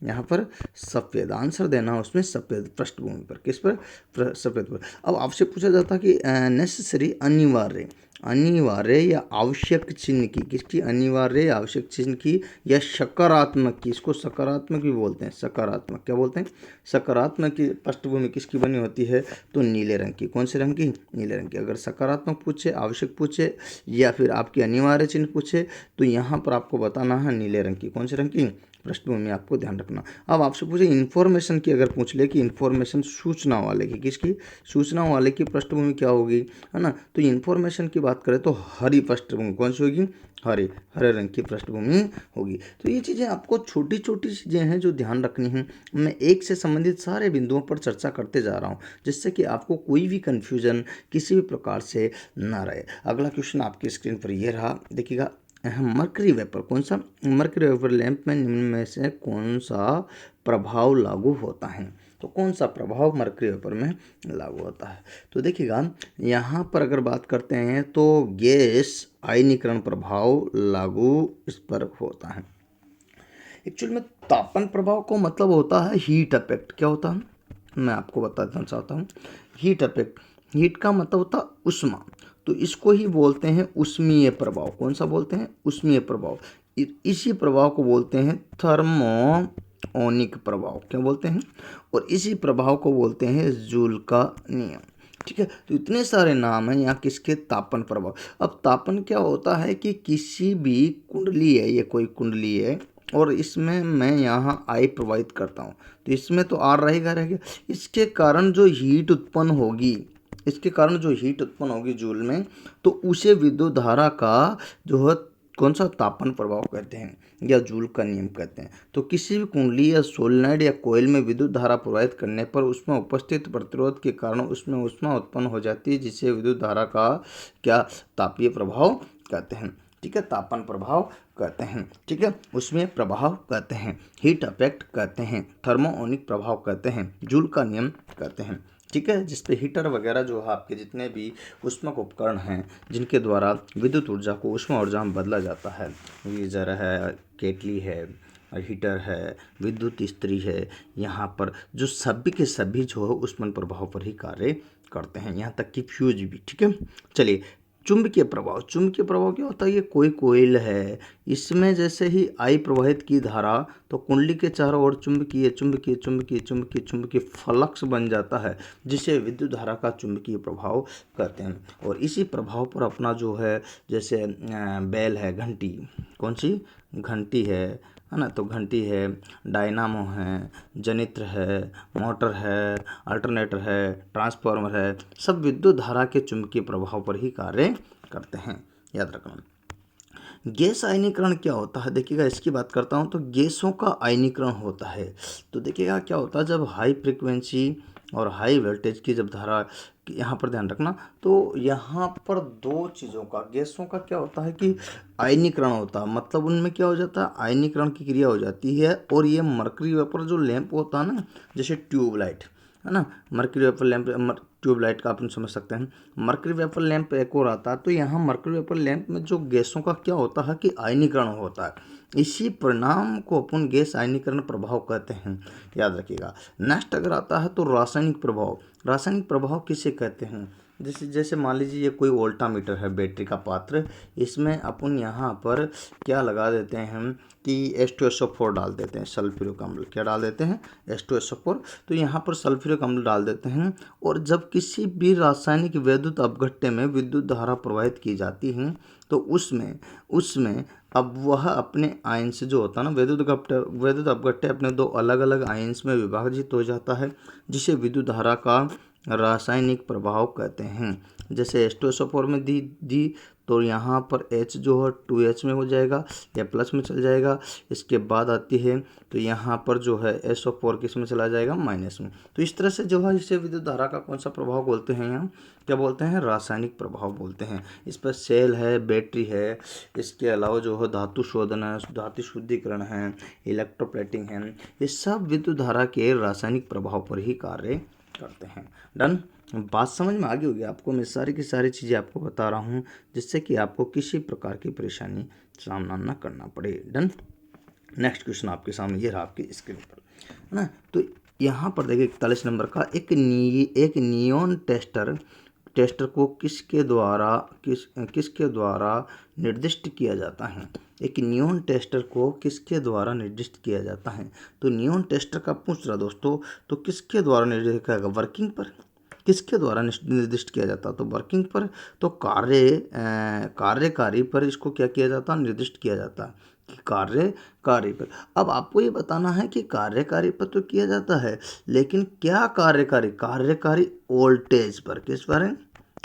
यहाँ पर सफ़ेद आंसर देना, उसमें सफ़ेद पृष्ठभूमि पर, किस पर, सफ़ेद पर। अब आपसे पूछा जाता कि नेसेसरी अनिवार्य या आवश्यक चिन्ह की, किसकी, अनिवार्य या आवश्यक चिन्ह की, या सकारात्मक की, इसको सकारात्मक भी बोलते हैं। सकारात्मक क्या बोलते हैं, सकारात्मक की पृष्ठभूमि किसकी बनी होती है, तो नीले रंग की। कौन से रंग की, नीले रंग की। अगर सकारात्मक पूछे, आवश्यक पूछे, या फिर आपकी अनिवार्य चिन्ह पूछे, तो यहाँ पर आपको बताना है नीले रंग की। कौन से रंग की पृष्ठभूमि, आपको ध्यान रखना। अब आपसे पूछे इन्फॉर्मेशन की, अगर पूछ ले कि इन्फॉर्मेशन सूचना वाले की, किसकी, सूचना वाले की पृष्ठभूमि क्या होगी, है ना, तो इन्फॉर्मेशन की बात करें तो हरी पृष्ठभूमि। कौन सी होगी, हरे रंग की पृष्ठभूमि होगी। तो ये चीज़ें आपको छोटी छोटी चीज़ें हैं जो ध्यान रखनी है। मैं एक से संबंधित सारे बिंदुओं पर चर्चा करते जा रहा हूँ, जिससे कि आपको कोई भी कन्फ्यूजन किसी भी प्रकार से ना रहे। अगला क्वेश्चन आपकी स्क्रीन पर ये रहा, देखिएगा, मरकरी वेपर। कौन सा, मरकरी वेपर लैंप में निम्न में से कौन सा प्रभाव लागू होता है, तो कौन सा प्रभाव मरकरी वेपर में लागू होता है। तो देखिएगा यहाँ पर अगर बात करते हैं तो गैस आयनीकरण प्रभाव लागू इस पर होता है। एक्चुअल में तापन प्रभाव को मतलब होता है हीट इफेक्ट। क्या होता है, मैं आपको बताना चाहता हूँ। हीट इफेक्ट, हीट का मतलब होता है उष्मा, तो इसको ही बोलते हैं उष्मीय प्रभाव। कौन सा बोलते हैं, उष्मीय प्रभाव। इसी प्रभाव को बोलते हैं थर्मोओनिक प्रभाव। क्या बोलते हैं, और इसी प्रभाव को बोलते हैं जूल का नियम। ठीक है, तो इतने सारे नाम हैं यहाँ किसके, तापन प्रभाव। अब तापन क्या होता है कि किसी भी कुंडली है, ये कोई कुंडली है और इसमें मैं यहाँ आई प्रवाहित करता हूँ, तो इसमें तो आर रहेगा। इसके कारण जो हीट उत्पन्न होगी, जूल में, तो उसे विद्युत धारा का जो है कौन सा, तापन प्रभाव कहते हैं या जूल का नियम कहते हैं। तो किसी भी कुंडली या सोलेनॉइड या कोयल में विद्युत धारा प्रवाहित करने पर उसमें उपस्थित प्रतिरोध के कारण उसमें ऊष्मा उत्पन्न हो जाती है, जिसे विद्युत धारा का क्या, तापीय प्रभाव कहते हैं। ठीक है, तापन प्रभाव कहते हैं। ठीक है, उसमें प्रभाव कहते हैं, हीट इफेक्ट कहते हैं, थर्मोओनिक प्रभाव कहते हैं, जूल का नियम कहते हैं। ठीक है, जिसपे हीटर वगैरह जो है आपके जितने भी ऊष्मक उपकरण हैं जिनके द्वारा विद्युत ऊर्जा को ऊष्मा ऊर्जा में बदला जाता है, गीजर है, केटली है, हीटर है, विद्युत इस्त्री है, यहाँ पर जो सभी के सभी जो है ऊष्मन प्रभाव पर ही कार्य करते हैं, यहाँ तक कि फ्यूज भी। ठीक है, चलिए चुंबकीय प्रभाव। चुंबकीय प्रभाव क्या होता है? ये कोई कोयल है, इसमें जैसे ही आई प्रवाहित की धारा तो कुंडली के चारों ओर चुंबकीय चुंबकीय चुंबकीय चुंबकीय चुंबकीय फ्लक्स बन जाता है, जिसे विद्युत धारा का चुंबकीय प्रभाव कहते हैं। और इसी प्रभाव पर अपना जो है, जैसे बैल है, घंटी, कौन सी घंटी है ना, तो घंटी है, डायनामो है, जनित्र है, मोटर है, अल्टरनेटर है, ट्रांसफार्मर है, सब विद्युत धारा के चुंबकीय प्रभाव पर ही कार्य करते हैं, याद रखना। गैस आयनीकरण क्या होता है? देखिएगा, इसकी बात करता हूँ तो गैसों का आयनीकरण होता है। तो देखिएगा क्या होता है, जब हाई फ्रीक्वेंसी और हाई वोल्टेज की जब धारा, यहाँ पर ध्यान रखना, तो यहाँ पर दो चीज़ों का, गैसों का क्या होता है कि आयनीकरण होता है, मतलब उनमें क्या हो जाता है, आयनीकरण की क्रिया हो जाती है। और ये मरकरी वेपर जो लैंप होता है ना, जैसे ट्यूबलाइट है ना, मरकरी वेपर लैंप, ट्यूबलाइट का अपन समझ सकते हैं। मरकरी वेपर लैंप एक और आता है, तो यहाँ मरकरी वेपर लैंप में जो गैसों का क्या होता है कि आयनीकरण होता है, इसी परिणाम को अपन गैस आयनीकरण प्रभाव कहते हैं, याद रखिएगा। नेक्स्ट अगर आता है तो रासायनिक प्रभाव। रासायनिक प्रभाव किसे कहते हैं? जैसे जैसे मान लीजिए ये कोई वोल्टामीटर है, बैटरी का पात्र, इसमें अपन यहाँ पर क्या लगा देते हैं हम कि H2SO4 डाल देते हैं, सल्फ्यूरिक अम्ल, क्या डाल देते हैं, H2SO4। तो यहाँ पर सल्फ्यूरिक अम्ल डाल देते हैं, और जब किसी भी रासायनिक विद्युत अपघट्य में विद्युत धारा प्रवाहित की जाती है, तो उसमें उसमें अब वह अपने आयंस जो होता है ना, विद्युत अपघट्य अपने दो अलग अलग आयंस में विभाजित हो जाता है, जिसे विद्युत धारा का रासायनिक प्रभाव कहते हैं। जैसे H2SO4 में दी तो यहाँ पर H जो है 2H में हो जाएगा या प्लस में चल जाएगा। इसके बाद आती है तो यहाँ पर जो है SO4 किस में चला जाएगा, माइनस में। तो इस तरह से जो है इसे विद्युत धारा का कौन सा प्रभाव बोलते हैं, यहाँ क्या बोलते हैं, रासायनिक प्रभाव बोलते हैं। इस पर सेल है, बैटरी है, इसके अलावा जो है धातु शोधन है, धातु शुद्धिकरण है, इलेक्ट्रोप्लेटिंग है, ये सब विद्युत धारा के रासायनिक प्रभाव पर ही कार्य करते हैं। डन, बात समझ में आ गई होगी आपको। मैं सारी की सारी चीज़ें आपको बता रहा हूँ, जिससे कि आपको किसी प्रकार की परेशानी सामना न करना पड़े। डन, नेक्स्ट क्वेश्चन आपके सामने ये रहा आपकी स्क्रीन पर, है ना। तो यहाँ पर देखिए 41 नंबर का, एक नियॉन टेस्टर को किसके द्वारा निर्दिष्ट किया जाता है? एक नियॉन टेस्टर को किसके द्वारा निर्दिष्ट किया जाता है? तो नियॉन टेस्टर का पूछ रहा दोस्तों, तो किसके द्वारा निर्दिष्ट किया जाएगा, वर्किंग पर, किसके द्वारा निर्दिष्ट किया जाता? तो वर्किंग पर। तो कार्यकारी पर इसको क्या किया जाता, निर्दिष्ट किया जाता, कि कार्यकारी पर। अब आपको ये बताना है कि कार्यकारी पर तो किया जाता है, लेकिन क्या कार्यकारी वोल्टेज पर, किस पर है,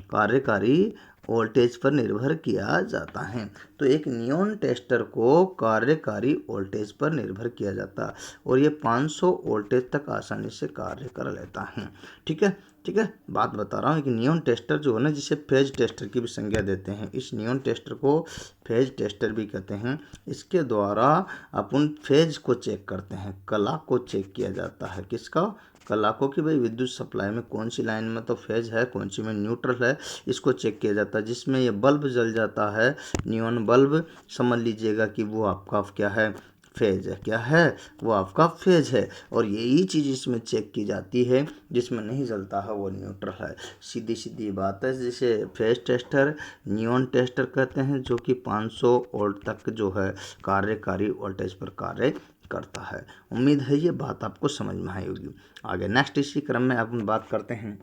कार्यकारी वोल्टेज पर निर्भर किया जाता है। तो एक नियॉन टेस्टर को कार्यकारी वोल्टेज पर निर्भर किया जाता है, और ये 500 वोल्टेज तक आसानी से कार्य कर लेता है। ठीक है, ठीक है, बात बता रहा हूँ कि नियॉन टेस्टर जो है ना, जिसे फेज टेस्टर की भी संज्ञा देते हैं, इस नियॉन टेस्टर को फेज टेस्टर भी कहते हैं। इसके द्वारा अपन फेज को चेक करते हैं, कला को चेक किया जाता है, किसका, कलाकों की, भाई विद्युत सप्लाई में कौन सी लाइन में तो फेज है, कौन सी में न्यूट्रल है, इसको चेक किया जाता है। जिसमें ये बल्ब जल जाता है, नियॉन बल्ब, समझ लीजिएगा कि वो आपका क्या है, फेज है, क्या है, वो आपका फेज है। और यही चीज़ इसमें चेक की जाती है, जिसमें नहीं जलता है वो न्यूट्रल है। सीधी सीधी बात है, जिसे फेज टेस्टर, नियॉन टेस्टर कहते हैं, जो कि 500 वोल्ट तक जो है कार्यकारी वोल्टेज पर कार्य करता है। उम्मीद है ये बात आपको समझ में आई होगी। आगे नेक्स्ट इसी क्रम में अपन बात करते हैं।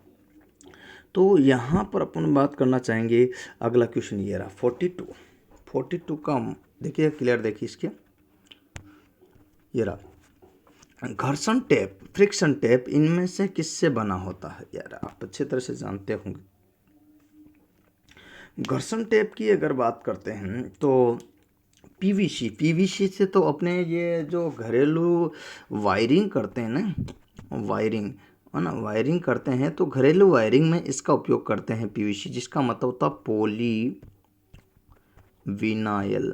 तो यहाँ पर अपन बात करना चाहेंगे, अगला क्वेश्चन ये रहा 42 का, देखिए क्लियर, देखिए इसके, ये रहा घर्षण टेप, फ्रिक्शन टेप, इनमें से किससे बना होता है? यार आप अच्छी तरह से जानते होंगे। घर्षण टेप की अगर बात करते हैं तो पीवीसी से, तो अपने ये जो घरेलू वायरिंग करते हैं ना, वायरिंग है ना, वायरिंग करते हैं, तो घरेलू वायरिंग में इसका उपयोग करते हैं पीवीसी, जिसका मतलब होता है पॉली विनाइल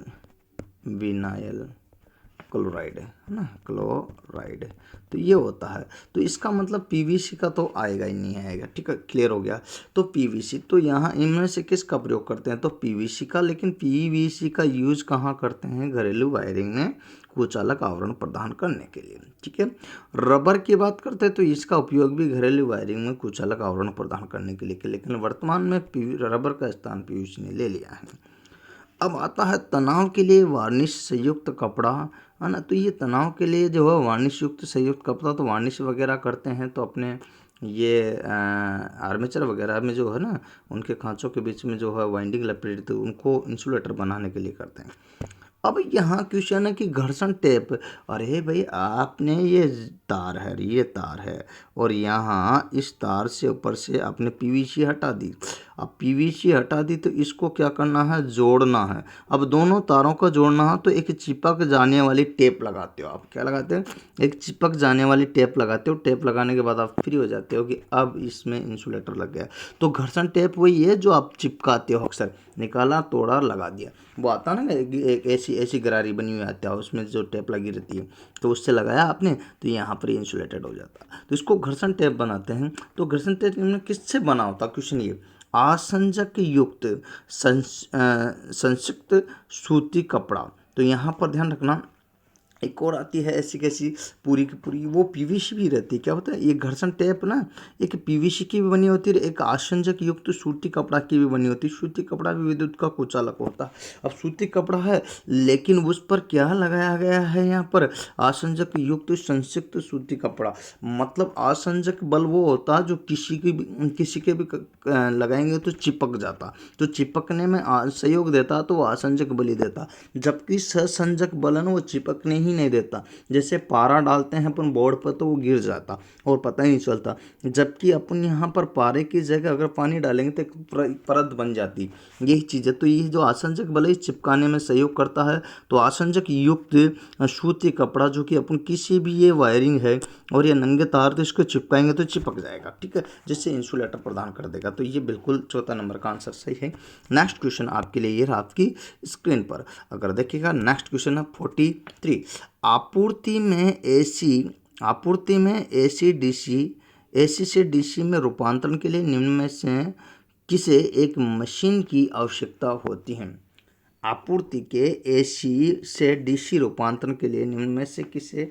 क्लोराइड है ना, क्लोराइड। तो ये होता है। तो इसका मतलब पीवीसी का तो आएगा ही नहीं आएगा, ठीक है, क्लियर हो गया। तो पीवीसी, तो यहाँ इनमें से किसका प्रयोग करते हैं, तो पीवीसी का। लेकिन पीवीसी का यूज कहाँ करते हैं, घरेलू वायरिंग में कुचालक आवरण प्रदान करने के लिए, ठीक है। रबर की बात करते हैं तो इसका उपयोग भी घरेलू वायरिंग में कुचालक आवरण प्रदान करने के लिए, लेकिन वर्तमान में रबर का स्थान पीवीसी ने ले लिया है। अब आता है तनाव के लिए वार्निश संयुक्त कपड़ा, है ना। तो ये तनाव के लिए जो है वार्निश युक्त संयुक्त कपड़ा, तो वार्निश वगैरह करते हैं तो अपने ये आर्मेचर वगैरह में जो है ना, उनके खांचों के बीच में जो है वाइंडिंग लपेटते, तो उनको इंसुलेटर बनाने के लिए करते हैं। अब यहाँ क्वेश्चन है कि घर्षण टेप, अरे भाई आपने ये तार है, ये तार है, और यहाँ इस तार से ऊपर से आपने पीवीसी हटा दी। अब पीवीसी हटा दी तो इसको क्या करना है, जोड़ना है। अब दोनों तारों को जोड़ना है तो एक चिपक जाने वाली टेप लगाते हो आप, क्या लगाते हो, एक चिपक जाने वाली टेप लगाते हो। टेप लगाने के बाद आप फ्री हो जाते हो कि अब इसमें इंसुलेटर लग गया। तो घर्षण टेप वही है जो आप चिपकाते हो, अक्सर निकाला, तोड़ा, लगा दिया। वो आता है ना, एक ऐसी गरारी बनी हुई आती है, उसमें जो टेप लगी रहती है, तो उससे लगाया आपने तो यहाँ पर इंसुलेटेड हो जाता है। तो इसको घर्षण टेप बनाते हैं। तो घर्षण टेप में किससे बना होता, क्वेश्चन ये, आसंजक युक्त संयुक्त सूती कपड़ा। तो यहाँ पर ध्यान रखना, एक और आती है ऐसी कैसी, पूरी की पूरी वो पीवीसी भी रहती है। क्या होता है, ये घर्षण टेप ना एक पीवीसी की भी बनी होती है, एक आसंजक युक्त सूती कपड़ा की भी बनी होती है। सूती कपड़ा भी विद्युत का कुचालक होता है। अब सूती कपड़ा है लेकिन उस पर क्या लगाया गया है, यहाँ पर आसंजक युक्त संयुक्त सूती कपड़ा। मतलब आसंजक बल वो होता है जो किसी के भी लगाएंगे तो चिपक जाता, तो चिपकने में सहयोग देता तो वो आसंजक बल ही देता। जबकि ससंजक बलन वो चिपकने ही नहीं देता। जैसे पारा डालते हैं अपन बोर्ड पर तो वो गिर जाता और पता ही नहीं चलता। जबकि अपन यहाँ पर पारे की जगह अगर पानी डालेंगे तो एक परत बन जाती। यही चीज़ है। तो ये जो आसंजक बल है चिपकाने में सहयोग करता है। तो आसंजक युक्त सूती कपड़ा जो कि अपन किसी भी ये वायरिंग है और ये नंगे तार तो इसको चिपकाएंगे तो चिपक जाएगा, ठीक है, जिससे इंसुलेटर प्रदान कर देगा। तो ये बिल्कुल चौथा नंबर का आंसर सही है। नेक्स्ट क्वेश्चन आपके लिए ये रहा आपकी स्क्रीन पर, अगर देखिएगा। नेक्स्ट क्वेश्चन है 43। आपूर्ति में एसी से डीसी में रूपांतरण के लिए निम्न में से किसे एक मशीन की आवश्यकता होती है। आपूर्ति के एसी से डीसी रूपांतरण के लिए निम्न में से किसे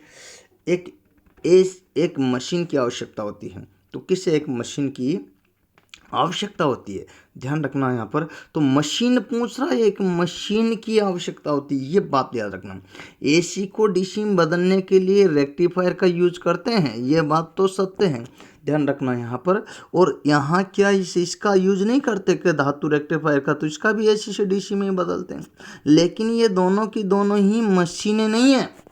एक मशीन की आवश्यकता होती है। तो किसे एक मशीन की आवश्यकता होती है, ध्यान रखना यहाँ पर। तो मशीन पूछ रहा है, एक मशीन की आवश्यकता होती है, ये बात याद रखना। एसी को डीसी में बदलने के लिए रेक्टिफायर का यूज करते हैं, ये बात तो सत्य है, ध्यान रखना यहाँ पर। और यहाँ क्या इसका यूज नहीं करते कि धातु रेक्टिफायर का, तो इसका भी एसी से डीसी में ही बदलते हैं। लेकिन ये दोनों की दोनों ही मशीनें नहीं है।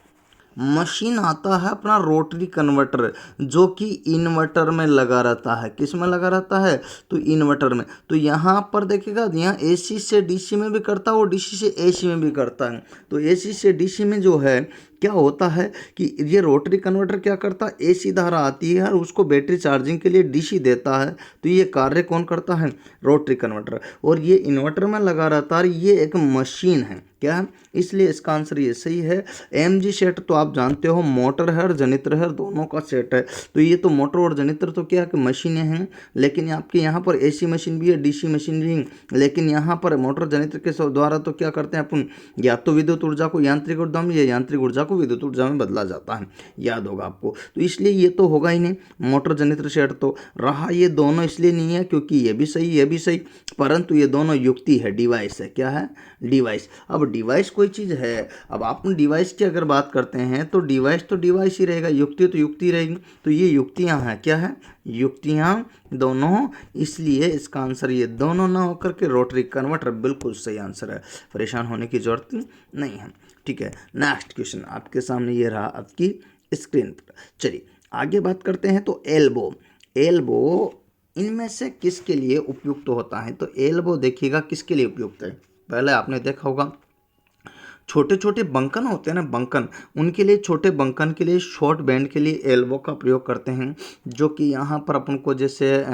मशीन आता है अपना रोटरी कन्वर्टर जो कि इन्वर्टर में लगा रहता है। किस में लगा रहता है, तो इन्वर्टर में। तो यहाँ पर देखिएगा, यहाँ एसी से डीसी में भी करता है और डीसी से एसी में भी करता है। तो एसी से डीसी में जो है क्या होता है कि ये रोटरी कन्वर्टर क्या करता है, एसी धारा आती है और उसको बैटरी चार्जिंग के लिए डीसी देता है। तो ये कार्य कौन करता है, रोटरी कन्वर्टर। और ये इन्वर्टर में लगा रहता है, ये एक मशीन है, क्या है, इसलिए इसका आंसर ये सही है। एमजी सेट तो आप जानते हो मोटर है और जनित्र है, दोनों का सेट है। तो ये तो मोटर और जनित्र तो क्या है कि मशीनें हैं, लेकिन आपके यहाँ पर एसी मशीन भी है, डीसी मशीन भी है। लेकिन यहाँ पर मोटर जनित्र के द्वारा तो क्या करते हैं अपन, या तो विद्युत ऊर्जा को यांत्रिक ऊर्जा में या यांत्रिक ऊर्जा को विद्युत ऊर्जा में बदला जाता है, याद होगा आपको। तो इसलिए ये तो होगा ही नहीं, मोटर जनित्र सेट तो रहा। ये दोनों इसलिए नहीं है क्योंकि ये भी सही, ये भी सही, परंतु ये दोनों युक्ति है, डिवाइस है। क्या है, डिवाइस। अब डिवाइस कोई चीज़ है, अब आप डिवाइस की अगर बात करते हैं तो डिवाइस तो डिवाइस ही रहेगा, युक्ति तो युक्ति रहेगी। तो ये युक्तियाँ हैं, क्या है, युक्तियाँ दोनों, इसलिए इसका आंसर ये दोनों ना होकर के रोटरी कन्वर्टर बिल्कुल सही आंसर है। परेशान होने की जरूरत नहीं है, ठीक है। नेक्स्ट क्वेश्चन आपके सामने ये रहा आपकी स्क्रीन पर। चलिए आगे बात करते हैं। तो एल्बो इनमें से किसके लिए उपयुक्त होता है। तो एल्बो देखिएगा किसके लिए उपयुक्त है। पहले आपने देखा होगा छोटे छोटे बंकन होते हैं ना, बंकन, उनके लिए, छोटे बंकन के लिए, शॉर्ट बैंड के लिए एल्बो का प्रयोग करते हैं। जो कि यहाँ पर अपन को जैसे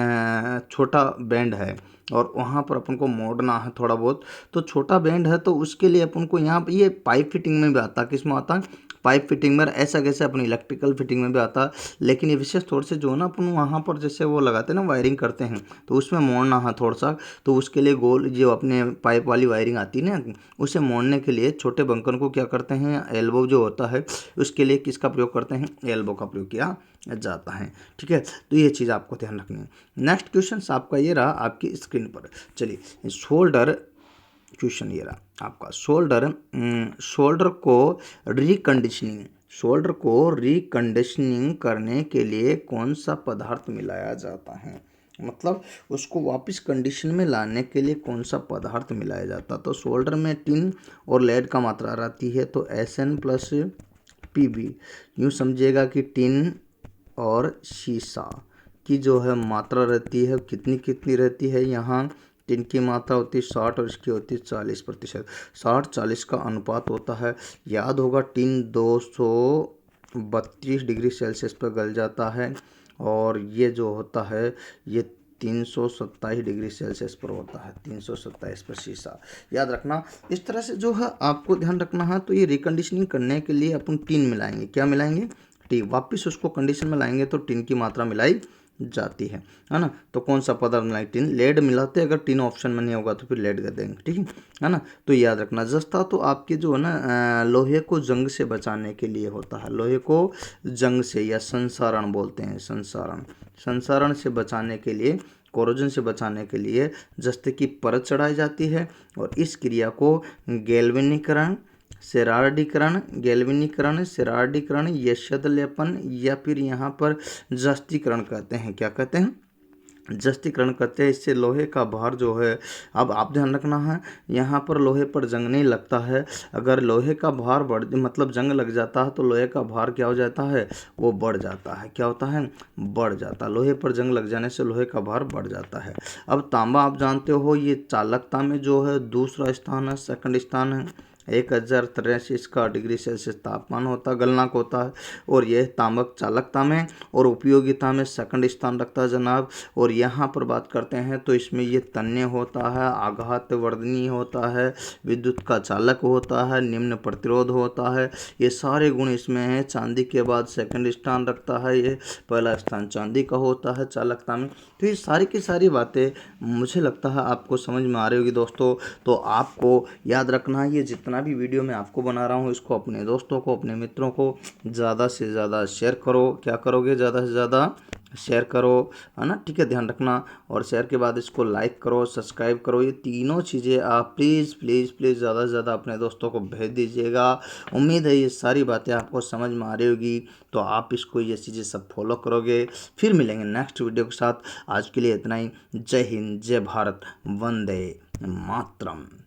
छोटा बैंड है और वहाँ पर अपन को मोड़ना है थोड़ा बहुत, तो छोटा बैंड है तो उसके लिए अपन को यहाँ पर ये पाइप फिटिंग में भी आता है। किस में आता है, पाइप फिटिंग में ऐसा कैसे अपन इलेक्ट्रिकल फिटिंग में भी आता है, लेकिन ये विशेष तौर से जो है ना अपन वहाँ पर जैसे वो लगाते हैं ना वायरिंग करते हैं तो उसमें मोड़ना है थोड़ा सा, तो उसके लिए गोल जो अपने पाइप वाली वायरिंग आती है ना उसे मोड़ने के लिए छोटे बंकन को क्या करते हैं, एल्बो जो होता है उसके लिए किसका प्रयोग करते हैं, एल्बो का प्रयोग किया जाता है। ठीक है, तो ये चीज़ आपको ध्यान रखनी है। नेक्स्ट क्वेश्चन आपका ये रहा आपकी स्क्रीन पर। चलिए शोल्डर क्वेश्चन ये रहा आपका, शोल्डर को रिकंडीशनिंग करने के लिए कौन सा पदार्थ मिलाया जाता है, मतलब उसको वापस कंडीशन में लाने के लिए कौन सा पदार्थ मिलाया जाता है। तो शोल्डर में टिन और लेड का मात्रा रहती है तो SN प्लस PB, यूँ समझिएगा कि टिन और शीशा की जो है मात्रा रहती है कितनी कितनी रहती है, यहाँ टिन की मात्रा होती है 60 और इसकी होती है 40%, 60-40 का अनुपात होता है। याद होगा टिन 232 डिग्री सेल्सियस पर गल जाता है और ये जो होता है ये 327 डिग्री सेल्सियस पर होता है, 327 पर शीशा। याद रखना इस तरह से जो है आपको ध्यान रखना है। तो ये रिकंडीशनिंग करने के लिए अपन टिन मिलाएंगे, क्या मिलाएंगे, टी, वापस उसको कंडीशन में लाएंगे तो टिन की मात्रा मिलाई जाती है ना। तो कौन सा पदार्थ मिलाई, टिन, लेड मिलाते, अगर टिन ऑप्शन में नहीं होगा तो फिर लेड कर देंगे, ठीक है ना। तो याद रखना जस्ता तो आपके जो है ना लोहे को जंग से बचाने के लिए होता है, लोहे को जंग से या संसारण बोलते हैं, संसारण से बचाने के लिए, कोरोजन से बचाने के लिए जस्ते की परत चढ़ाई जाती है और इस क्रिया को गैल्वेनीकरण, सेरार्डीकरण, यशद लेपन या फिर यहाँ पर जस्तीकरण कहते हैं। क्या कहते हैं, जस्तीकरण करते हैं। इससे लोहे का भार जो है, अब आप ध्यान रखना है यहाँ पर लोहे पर जंग नहीं लगता है। अगर लोहे का भार बढ़ मतलब जंग लग जाता है तो लोहे का भार क्या हो जाता है, वो बढ़ जाता है। क्या होता है, बढ़ जाता है। लोहे पर जंग लग जाने से लोहे का भार बढ़ जाता है। अब तांबा आप जानते हो ये चालकता में जो है दूसरा स्थान है, सेकंड स्थान है। 1083 का डिग्री सेल्सियस तापमान होता, गलनांक होता है और यह तांबक चालकता में और उपयोगिता में सेकंड स्थान रखता है जनाब। और यहाँ पर बात करते हैं तो इसमें ये तन्य होता है, आघात वर्धनीय होता है, विद्युत का चालक होता है, निम्न प्रतिरोध होता है, ये सारे गुण इसमें हैं। चांदी के बाद सेकंड स्थान रखता है, ये पहला स्थान चांदी का होता है चालकता में। तो ये सारी की सारी बातें मुझे लगता है आपको समझ में आ रही होगी दोस्तों। तो आपको याद रखना है ये जितना भी वीडियो मैं आपको बना रहा हूँ इसको अपने दोस्तों को, अपने मित्रों को ज़्यादा से ज़्यादा शेयर करो। क्या करोगे, ज़्यादा से ज़्यादा शेयर करो, है ना, ठीक है, ध्यान रखना। और शेयर के बाद इसको लाइक करो, सब्सक्राइब करो, ये तीनों चीज़ें आप प्लीज़ प्लीज़ प्लीज़ ज़्यादा से ज़्यादा अपने दोस्तों को भेज दीजिएगा। उम्मीद है ये सारी बातें आपको समझ में आ रही होगी, तो आप इसको ये चीज़ें सब फॉलो करोगे। फिर मिलेंगे नेक्स्ट वीडियो के साथ। आज के लिए इतना ही। जय हिंद, जय भारत, वंदे मातरम।